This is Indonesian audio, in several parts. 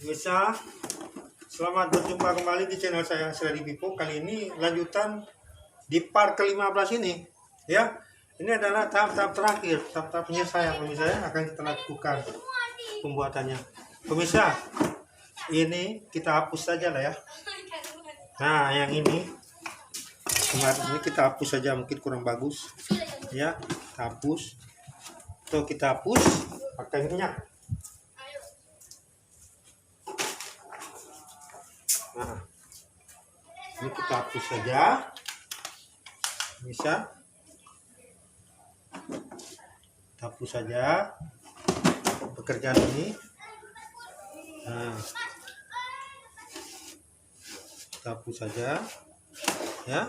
Bisa, selamat berjumpa kembali di channel saya Sredi Pipo. Kali ini lanjutan di part ke-15 ini. Ya, ini adalah tahap-tahap terakhir, tahap-tahap penyelesaian pemirsa yang akan kita lakukan pembuatannya. Pemirsa, ini kita hapus saja lah ya. Nah, yang ini kemarin ini kita hapus saja, mungkin kurang bagus. Ya, kita hapus. Tuh kita hapus pakai minyak. Nah, ini kita hapus saja, bisa kita hapus saja pekerjaan ini. Nah, kita hapus saja, ya.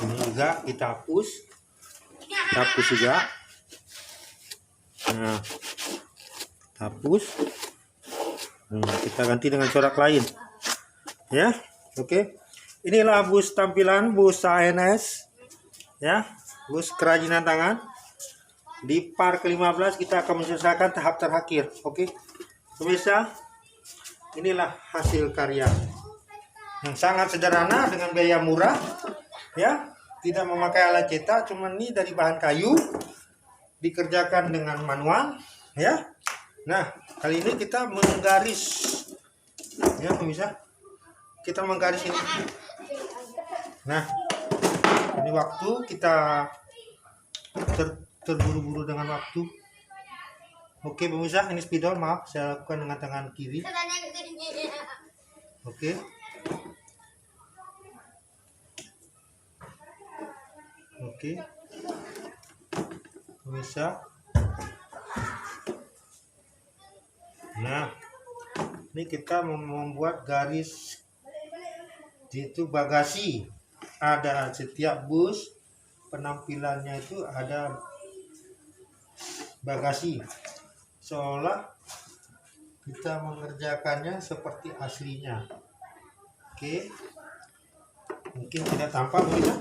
Ini juga kita hapus juga. Nah, kita hapus. Kita ganti dengan corak lain. Ya, oke. Inilah bus tampilan bus ANS, ya, bus kerajinan tangan. Di part ke-15 kita akan menyelesaikan tahap terakhir. Oke, pemirsa, inilah hasil karya yang sangat sederhana dengan biaya murah, ya, tidak memakai alat cetak, cuman ini dari bahan kayu, dikerjakan dengan manual, ya. Nah, kali ini kita menggaris, ya pemirsa. Kita menggaris ini. Nah, ini waktu kita terburu-buru dengan waktu. Oke pemirsa, ini spidol, maaf saya lakukan dengan tangan kiri. Oke. Oke. Pemirsa. Nah, ini kita membuat garis itu bagasi. Ada setiap bus penampilannya itu ada bagasi, seolah kita mengerjakannya seperti aslinya. Oke, mungkin tidak tampak begitu.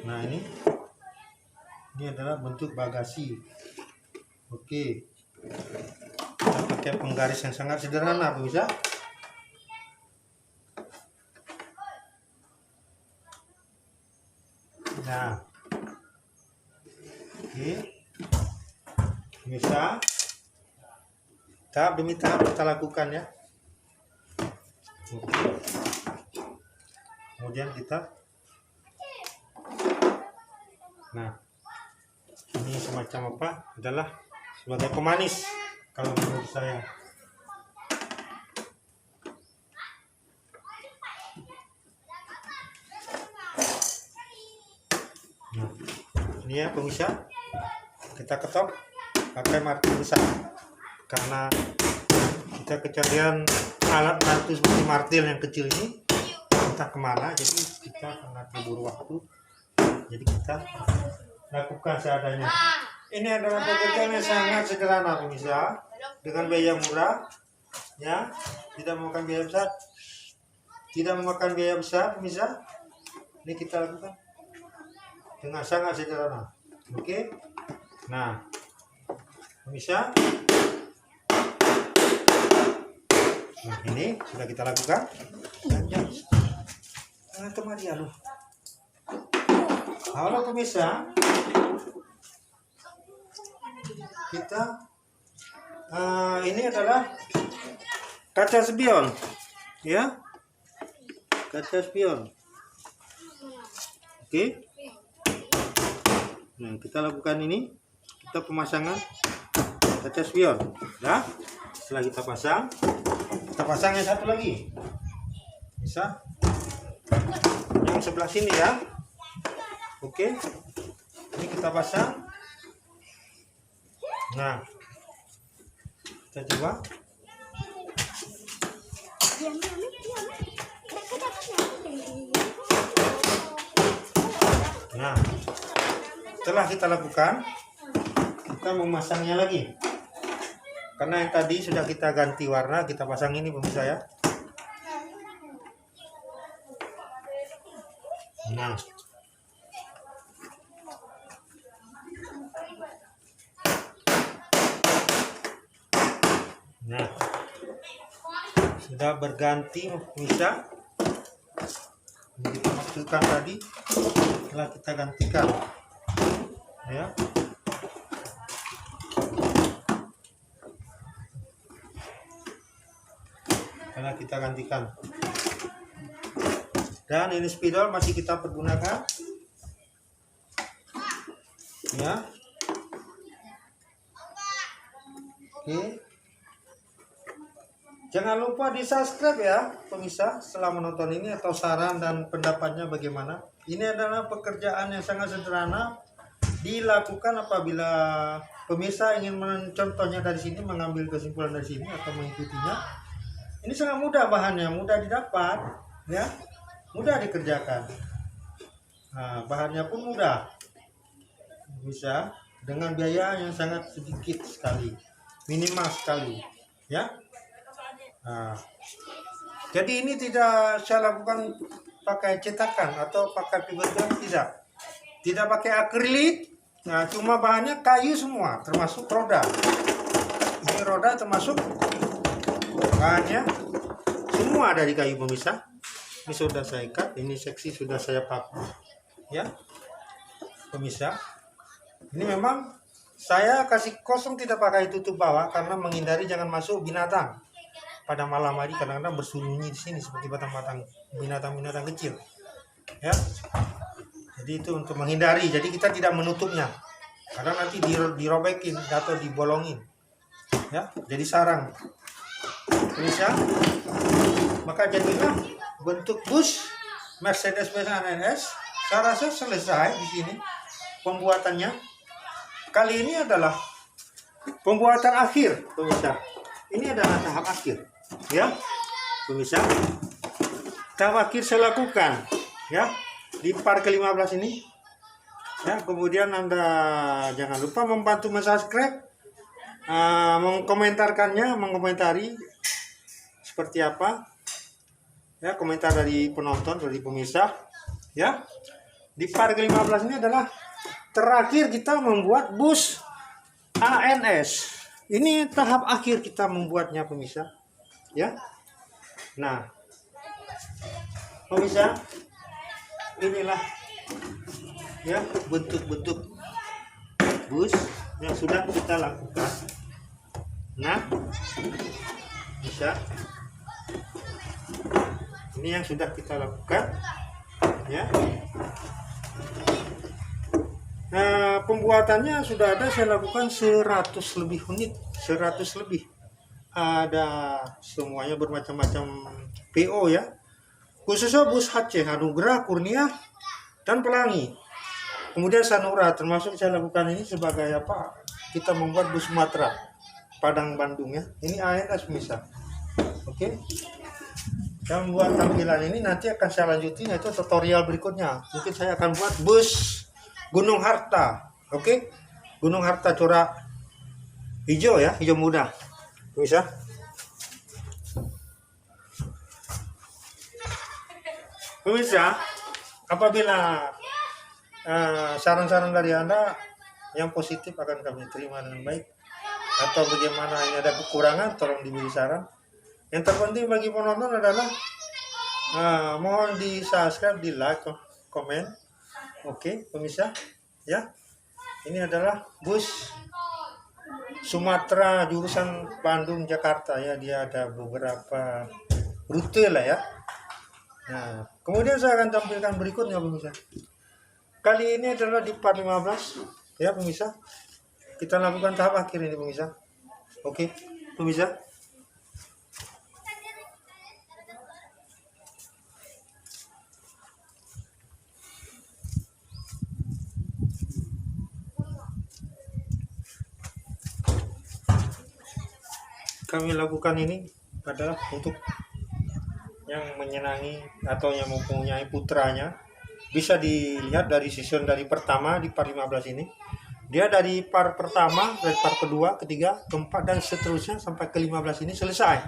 Nah, ini adalah bentuk bagasi. Oke, kita pakai penggaris yang sangat sederhana bisa. Nah, oke, bisa tahap demi tahap kita lakukan ya. Oke. Kemudian kita, nah, ini semacam apa? Adalah sebagai pemanis kalau menurut saya. Nah, ini ya pemirsa, kita ketok pakai martil besar karena kita kecapean alat bantu seperti martil yang kecil ini entah kemana, jadi kita karena terburu waktu, jadi kita lakukan seadanya. Ini adalah pekerjaan yang sangat sederhana pemirsa, dengan biaya murah, ya, tidak memakan biaya besar pemirsa. Ini kita lakukan dengan sangat sederhana. Oke. Nah, pemirsa, nah ini sudah kita lakukan. Kemari ya, halo pemirsa, kita ini adalah kaca spion, ya, kaca spion. Oke. Nah, kita lakukan ini, kita pemasangan kaca spion, ya. Setelah kita pasang yang satu lagi, bisa yang sebelah sini ya. Oke, ini kita pasang. Nah, kita coba. Nah, setelah kita lakukan, kita memasangnya lagi. Karena yang tadi sudah kita ganti warna, kita pasang ini pemirsa ya. Nah, Nah, sudah berganti bisa kita masukkan tadi, setelah kita gantikan ya. Setelah kita gantikan, dan ini spidol masih kita pergunakan ya. Oke. Jangan lupa di subscribe ya pemirsa setelah menonton ini, atau saran dan pendapatnya bagaimana. Ini adalah pekerjaan yang sangat sederhana dilakukan apabila pemirsa ingin mencontohnya dari sini, mengambil kesimpulan dari sini atau mengikutinya. Ini sangat mudah, bahannya mudah didapat ya, mudah dikerjakan. Nah, bahannya pun mudah, bisa dengan biaya yang sangat sedikit sekali, minimal sekali ya. Nah, jadi ini tidak saya lakukan pakai cetakan atau pakai fiberglass, tidak pakai akrilik. Nah, cuma bahannya kayu semua, termasuk roda. Ini roda termasuk bahannya semua dari kayu pemirsa. Ini sudah saya ikat, ini seksi sudah saya pakai ya pemirsa. Ini memang saya kasih kosong, tidak pakai tutup bawah karena menghindari jangan masuk binatang. Pada malam hari kadang-kadang bersembunyi di sini seperti batang-batang binatang-binatang kecil ya. Jadi itu untuk menghindari, jadi kita tidak menutupnya karena nanti dirobekin atau dibolongin ya, jadi sarang bisa. Maka jadilah bentuk bus Mercedes-Benz ANS. Saya rasa selesai di sini pembuatannya. Kali ini adalah pembuatan akhir pemirsa. Ini adalah tahap akhir ya pemirsa. Tahap akhir saya lakukan ya di part ke-15 ini ya. Kemudian Anda jangan lupa membantu subscribe, mengkomentarkannya, mengomentari seperti apa ya, komentar dari penonton, dari pemirsa ya. Di part ke-15 ini adalah terakhir kita membuat bus ANS. Ini tahap akhir kita membuatnya pemirsa ya. Nah pemirsa, inilah ya bentuk-bentuk bus yang sudah kita lakukan. Nah bisa, ini yang sudah kita lakukan ya. Nah, pembuatannya sudah ada, saya lakukan 100 lebih unit, 100 lebih. Ada semuanya bermacam-macam PO ya. Khususnya bus HC, Anugerah, Kurnia, dan Pelangi. Kemudian Sanura, termasuk saya lakukan ini sebagai apa? Kita membuat bus Sumatera, Padang, Bandung ya. Ini ANS bisa. Oke. Saya membuat tampilan ini nanti akan saya lanjutin, yaitu tutorial berikutnya. Mungkin saya akan buat bus Gunung Harta, oke? Gunung Harta corak hijau ya, hijau muda, bisa. Pemirsa, apabila saran-saran dari Anda yang positif akan kami terima dengan baik, atau bagaimana ini ada kekurangan, tolong diberi saran. Yang terpenting bagi penonton adalah mohon di subscribe, di like, komen. Oke pemirsa ya, ini adalah bus Sumatera jurusan Bandung Jakarta ya. Dia ada beberapa rute lah ya. Nah kemudian saya akan tampilkan berikutnya pemirsa. Kali ini adalah di part 15 ya pemirsa. Kita lakukan tahap akhir ini pemirsa. Oke pemirsa. Kami lakukan ini adalah untuk yang menyenangi atau yang mempunyai putranya. Bisa dilihat dari season dari pertama di part 15 ini. Dia dari part pertama, dari part kedua, ketiga, keempat, dan seterusnya sampai ke-15 ini selesai.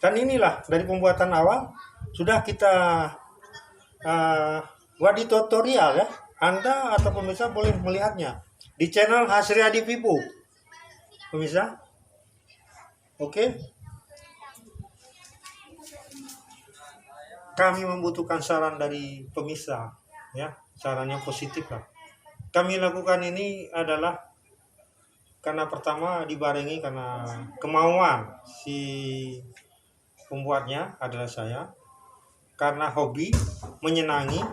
Dan inilah dari pembuatan awal sudah kita buat di tutorial ya. Anda atau pemirsa boleh melihatnya di channel Hasriadi Vivo pemirsa. Oke. kami membutuhkan saran dari pemirsa, ya, saran yang positif lah. Kami lakukan ini adalah karena pertama dibarengi karena kemauan si pembuatnya adalah saya, karena hobi, menyenangi,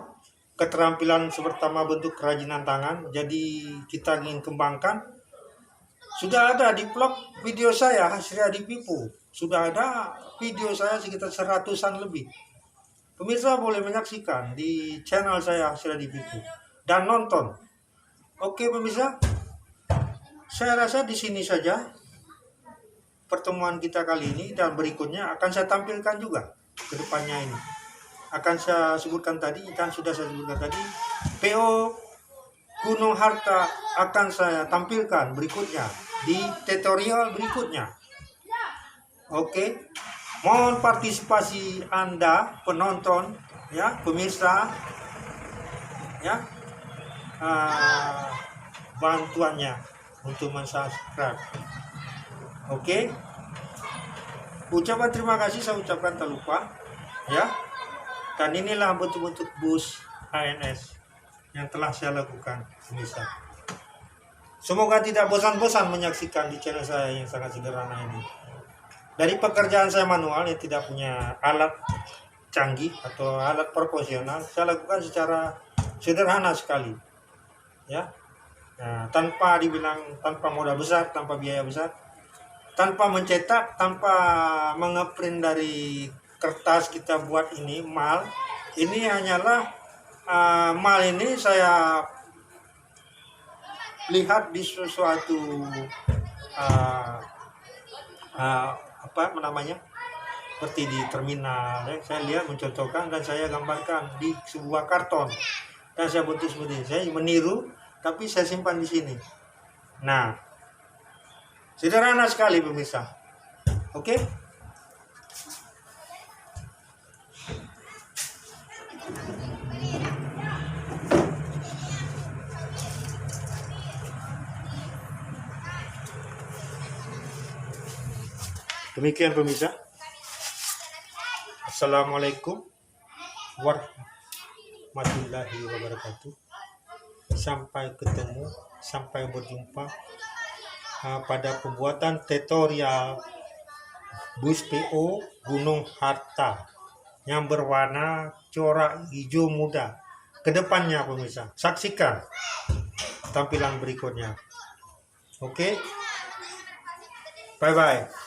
keterampilan pertama bentuk kerajinan tangan, jadi kita ingin kembangkan. Sudah ada di vlog video saya Hasria di Pipu, sudah ada video saya sekitar 100-an lebih. Pemirsa boleh menyaksikan di channel saya Hasria di Pipu dan nonton. Oke pemirsa, saya rasa di sini saja pertemuan kita kali ini, dan berikutnya akan saya tampilkan juga ke depannya ini. Akan saya sebutkan tadi, dan sudah saya sebutkan tadi, PO Gunung Harta akan saya tampilkan berikutnya di tutorial berikutnya. Oke, mohon partisipasi Anda penonton, ya, pemirsa, ya, bantuannya untuk mensubscribe. Oke, ucapan terima kasih saya ucapkan tak lupa, ya. Dan inilah bentuk-bentuk bus HNS yang telah saya lakukan, pemirsa. Semoga tidak bosan-bosan menyaksikan di channel saya yang sangat sederhana ini. Dari pekerjaan saya manual yang tidak punya alat canggih atau alat profesional, saya lakukan secara sederhana sekali, ya. Nah, tanpa modal besar, tanpa biaya besar, tanpa mencetak, tanpa mengeprint dari kertas kita buat ini mal. Ini hanyalah mal ini saya lihat di sesuatu apa namanya, seperti di terminal, ya. Saya lihat, mencontohkan, dan saya gambarkan di sebuah karton, dan saya bentuk seperti ini. Saya meniru, tapi saya simpan di sini. Nah, sederhana sekali pemirsa. Oke? Demikian pemirsa. Assalamualaikum warahmatullahi wabarakatuh. Sampai ketemu, sampai berjumpa pada pembuatan tutorial bus PO Gunung Harta yang berwarna corak hijau muda. Kedepannya pemirsa, saksikan tampilan berikutnya. Oke, bye bye.